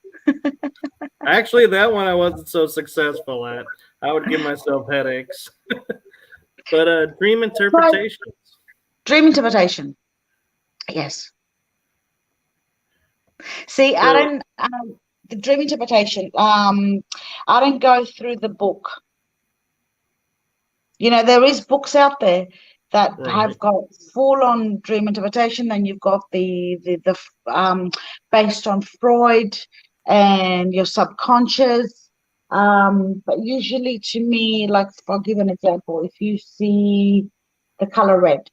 actually that one I wasn't so successful at. I would give myself headaches. But dream Try interpretations. dream interpretation. Yes. See, I So don't. The dream interpretation. I don't go through the book. There is books out there that have right, got full on dream interpretation. Then you've got the based on Freud and your subconscious. But usually, to me, like, I'll give an example. If you see the color red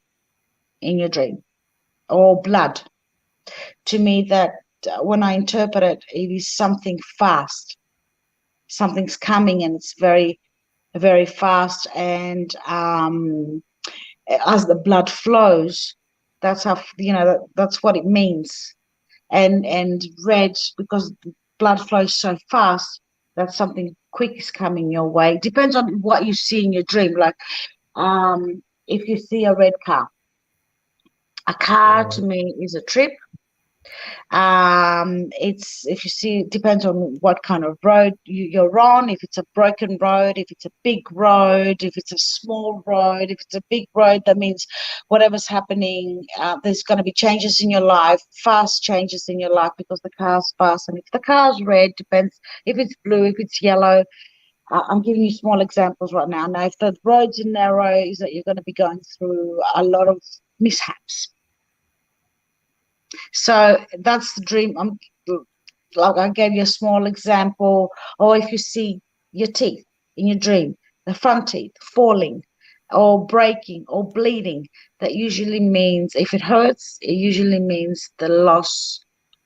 in your dream, or blood, to me, that when I interpret it, it is something fast. Something's coming, and it's very, very fast. And as the blood flows, that's how, that's what it means. And red, because blood flows so fast, that something quick is coming your way. Depends on what you see in your dream. Like, if you see a red car, a car to right. me is a trip. It's, if you see, it depends on what kind of road you're on. If it's a broken road, if it's a big road, if it's a small road, if it's a big road, that means whatever's happening, there's going to be changes in your life, fast changes in your life, because the car's fast. And if the car's red, depends if it's blue, if it's yellow. I'm giving you small examples right now. Now, if the roads are narrow, is that you're going to be going through a lot of mishaps. So that's the dream. Like, I gave you a small example. Or if you see your teeth in your dream, the front teeth falling or breaking or bleeding, that usually means, if it hurts, it usually means the loss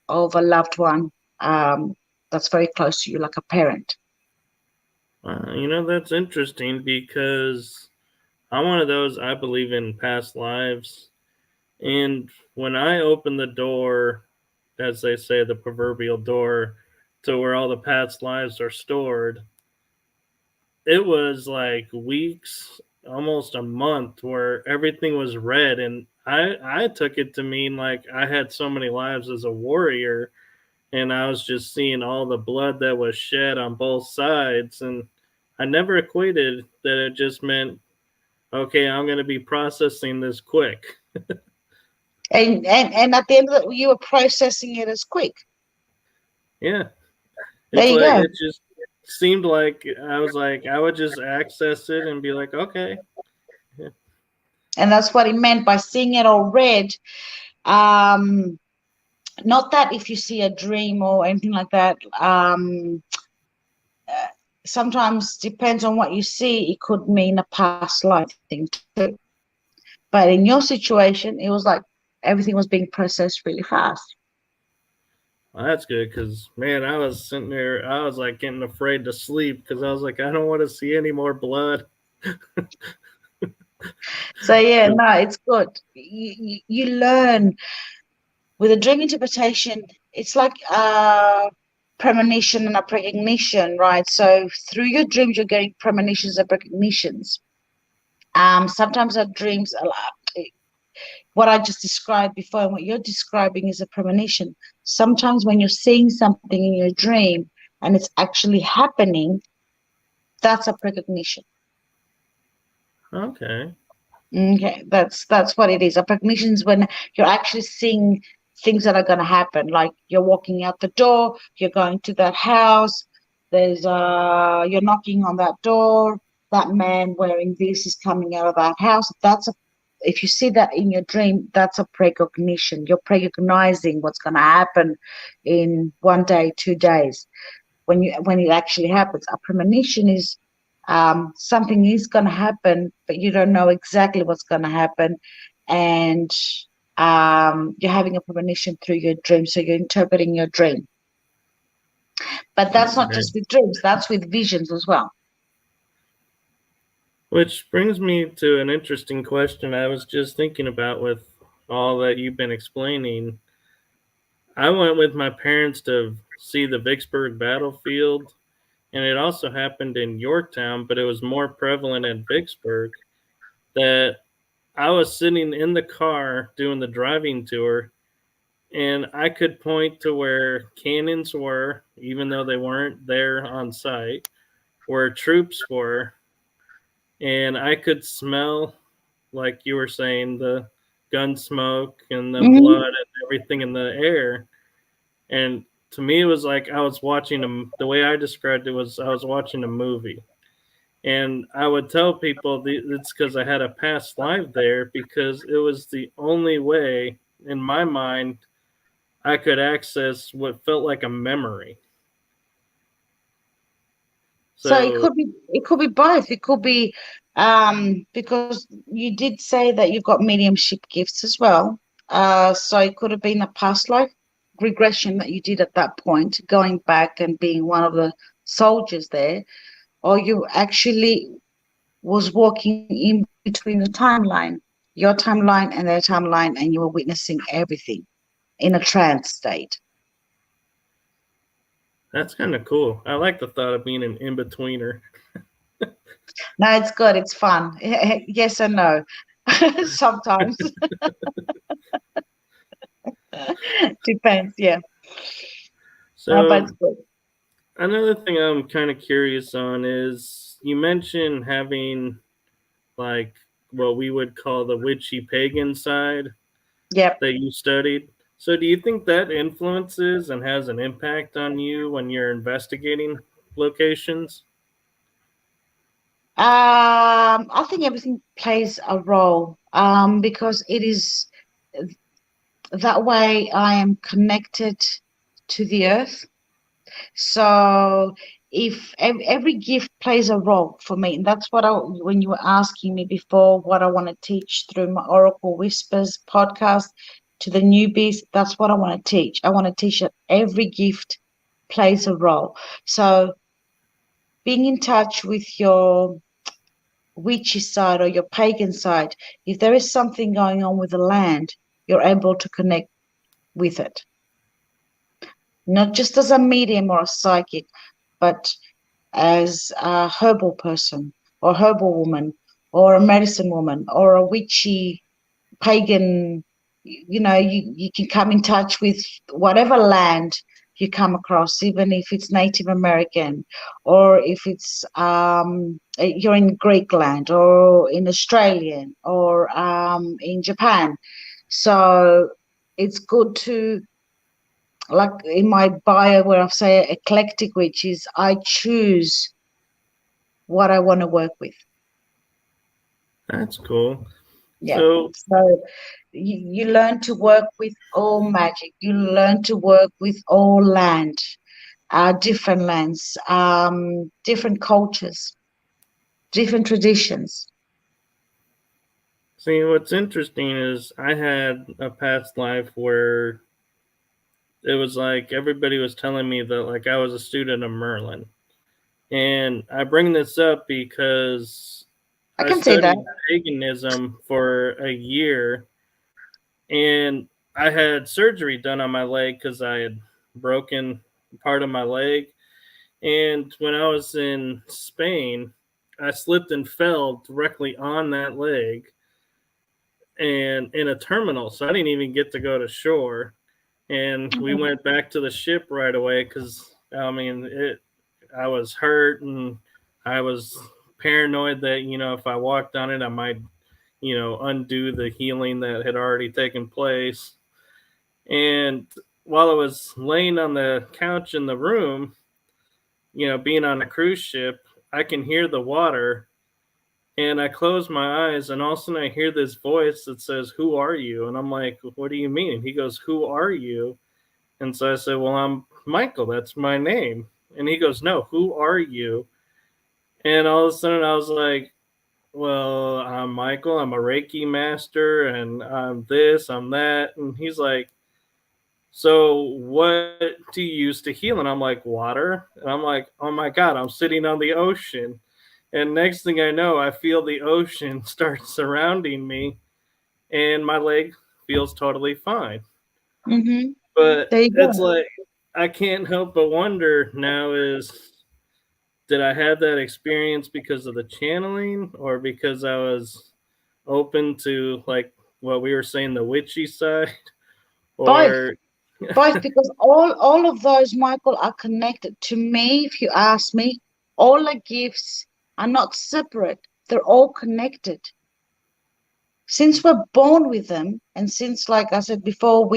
of a loved one, that's very close to you, like a parent. That's interesting because I'm one of those, I believe in past lives. And when I open the door, as they say, the proverbial door to where all the past lives are stored, it was like weeks almost a month where everything was red, and I took it to mean like I had so many lives as a warrior, and I was just seeing all the blood that was shed on both sides, and I never equated that it just meant, okay, I'm going to be processing this quick. And at the end of it, you were processing it as quick. Yeah, There it's you like go. it just seemed like I would just access it and be like, okay, yeah. And that's what it meant by seeing it all red. Um, Not that if you see a dream or anything like that, sometimes depends on what you see, it could mean a past life thing too. But in your situation, it was like everything was being processed really fast. Well, that's good because man, I was sitting there, I was like getting afraid to sleep because I was like, I don't want to see any more blood. So yeah, no, it's good. You learn with a dream interpretation. It's like a premonition and a precognition, right? So through your dreams, you're getting premonitions and precognitions. Sometimes our dreams are what I just described before, and what you're describing is a premonition. Sometimes when you're seeing something in your dream and it's actually happening, that's a precognition. Okay. Okay, that's what it is. A precognition is when you're actually seeing things that are going to happen. Like you're walking out the door, you're going to that house. You're knocking on that door. That man wearing this is coming out of that house. If you see that in your dream, that's a precognition. You're precognizing what's going to happen in 1 day, 2 days. When it actually happens, a premonition is something is going to happen, but you don't know exactly what's going to happen, and you're having a premonition through your dream, so you're interpreting your dream. But that's not Okay. just with dreams; that's with visions as well. Which brings me to an interesting question I was just thinking about with all that you've been explaining. I went with my parents to see the Vicksburg battlefield, and it also happened in Yorktown, but it was more prevalent in Vicksburg. That I was sitting in the car doing the driving tour, and I could point to where cannons were, even though they weren't there on site, where troops were, and I could smell, like you were saying, the gun smoke and the Mm-hmm. blood and everything in the air. And to me, it was like I was watching the way I described it was I was watching a movie. And I would tell people it's because I had a past life there because it was the only way in my mind I could access what felt like a memory. So So it could be both. It could be because you did say that you've got mediumship gifts as well. So it could have been a past life regression that you did at that point, going back and being one of the soldiers there, or you actually was walking in between the timeline, your timeline and their timeline, and you were witnessing everything in a trance state. that's kind of cool. I like the thought of being an in betweener. No, it's good. It's fun. Yes and no. Sometimes depends. Yeah, but So it's good. another thing I'm kind of curious on is you mentioned having like what we would call the witchy pagan side Yep. that you studied. So do you think that influences and has an impact on you when you're investigating locations? I think everything plays a role because it is that way I am connected to the earth. So if every gift plays a role for me, and that's what when you were asking me before what I want to teach through my Oracle Whispers podcast to the newbies, that's what I want to teach. I want to teach that every gift plays a role. So being in touch with your witchy side or your pagan side, if there is something going on with the land, you're able to connect with it, not just as a medium or a psychic, but as a herbal person or herbal woman or a medicine woman or a witchy pagan, you can come in touch with whatever land you come across, even if it's Native American, or if it's you're in Greek land or in Australian or in Japan. So it's good to, like in my bio where I say eclectic, which is I choose what I want to work with. That's cool. Yeah. So So you learn to work with all magic. You learn to work with all land, different lands, different cultures, different traditions. see, what's interesting is I had a past life where it was like everybody was telling me that like I was a student of Merlin. And I bring this up because I I can say that. studied paganism for a year, and I had surgery done on my leg because I had broken part of my leg. And when I was in Spain, I slipped and fell directly on that leg and in a terminal. So I didn't even get to go to shore. And we Mhm. went back to the ship right away because, I mean, I was hurt and I was paranoid that, if I walked on it, I might, undo the healing that had already taken place. And while I was laying on the couch in the room, being on a cruise ship, I can hear the water. And I close my eyes, and all of a sudden I hear this voice that says, "Who are you?" And I'm like, "What do you mean?" And he goes, "Who are you?" And so I said, "Well, I'm Michael. That's my name." And he goes, "No, who are you?" And all of a sudden I was like, "Well, I'm Michael. I'm a Reiki master, and I'm this, I'm that." And he's like, "So what do you use to heal?" And I'm like, "Water." And I'm like, "Oh my God, I'm sitting on the ocean." And next thing I know, I feel the ocean start surrounding me, and my leg feels totally fine. Mm-hmm. But There you it's go. like, I can't help but wonder now is, did I have that experience because of the channeling or because I was open to like what we were saying, the witchy side? Both, Or both, because all of those, Michael, are connected. To me, if you ask me, all the gifts are not separate. They're all connected. Since we're born with them, and since, like I said before,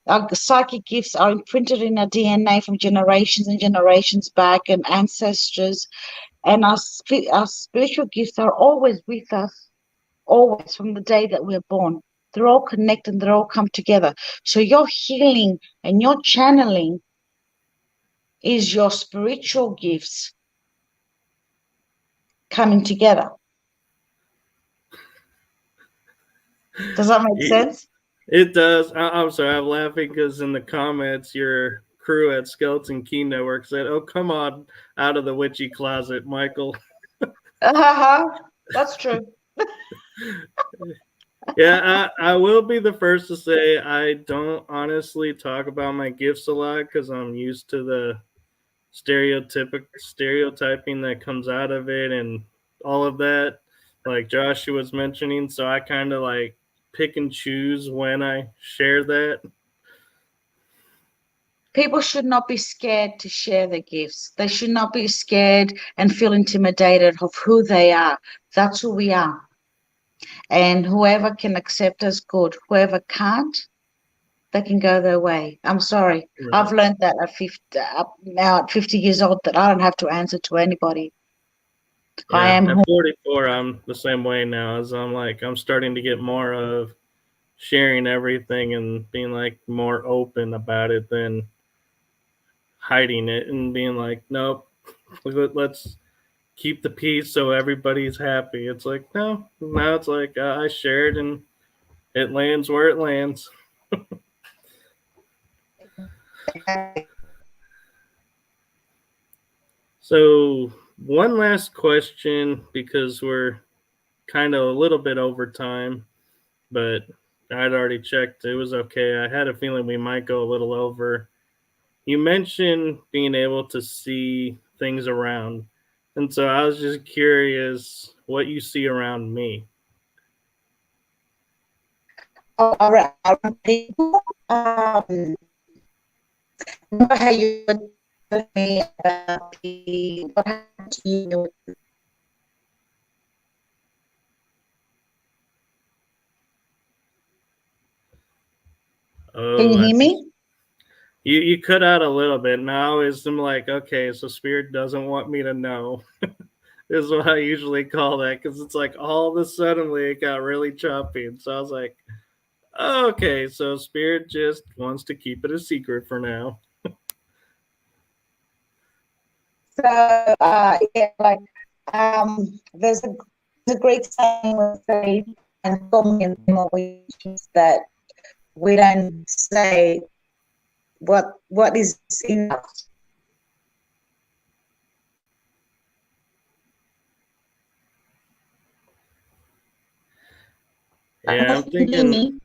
our psychic gifts are imprinted in our DNA from generations and generations back, and ancestors, and our spiritual gifts are always with us, always from the day that we're born. They're all connected, they're all come together. So your healing and your channeling is your spiritual gifts coming together. Does that make sense? it does. I'm sorry, I'm laughing because in the comments, your crew at Skeleton Key Network said, "Oh, come on, out of the witchy closet, Michael." That's true. Yeah, I will be the first to say I don't honestly talk about my gifts a lot because I'm used to the stereotyping that comes out of it and all of that, like Joshua was mentioning. So I kind of like pick and choose when I share that. People should not be scared to share their gifts. They should not be scared and feel intimidated of who they are. That's who we are. And whoever can accept us, good. Whoever can't, they can go their way. I'm sorry. I've Right. learned that at 50, now at 50 years old, that I don't have to answer to anybody. I Yeah, am at who. 44, I'm the same way now. As I'm like, I'm starting to get more of sharing everything and being like more open about it than hiding it and being like, nope, let's keep the peace so everybody's happy. It's like, no, now it's like I shared and it lands where it lands. So, one last question because we're kind of a little bit over time, but I'd already checked. It was okay. I had a feeling we might go a little over. You mentioned being able to see things around. And so I was just curious what you see around me. Around people. Remember how you were telling me about what happened to you? Can Oh, you hear me? you cut out a little bit. Now I'm like, okay, so spirit doesn't want me to know. Is what I usually call that, because it's like all of a sudden it got really choppy, and so I was like, oh, okay, so spirit just wants to keep it a secret for now. So yeah, like there's a Greek saying with faith and coming which is that we don't say what is enough. Yeah, I'm Can you hear thinking me?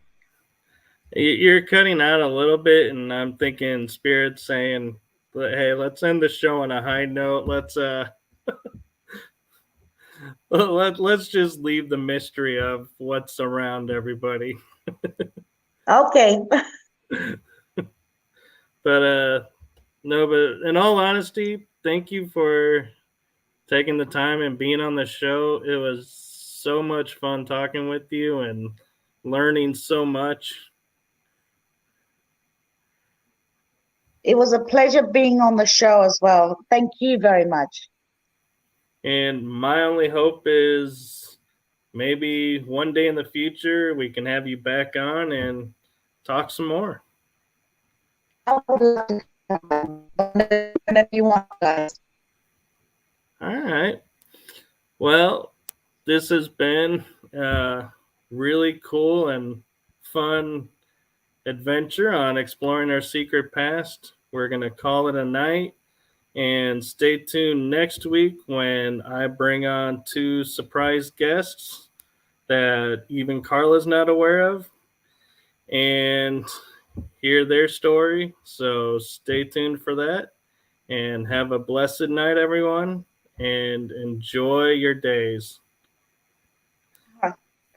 you're cutting out a little bit, and I'm thinking spirit saying, hey, let's end the show on a high note. Let's just leave the mystery of what's around everybody. Okay. But no, but in all honesty, thank you for taking the time and being on the show. It was so much fun talking with you and learning so much. It was a pleasure being on the show as well. Thank you very much. And my only hope is maybe one day in the future we can have you back on and talk some more. I would love to come back whenever you want, guys. All right. Well, this has been a really cool and fun adventure on exploring our secret past. We're going to call it a night. And stay tuned next week when I bring on two surprise guests that even Carla's not aware of and hear their story. So stay tuned for that and have a blessed night, everyone, and enjoy your days.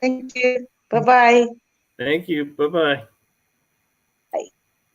Thank you. Bye bye. Thank you. Bye bye.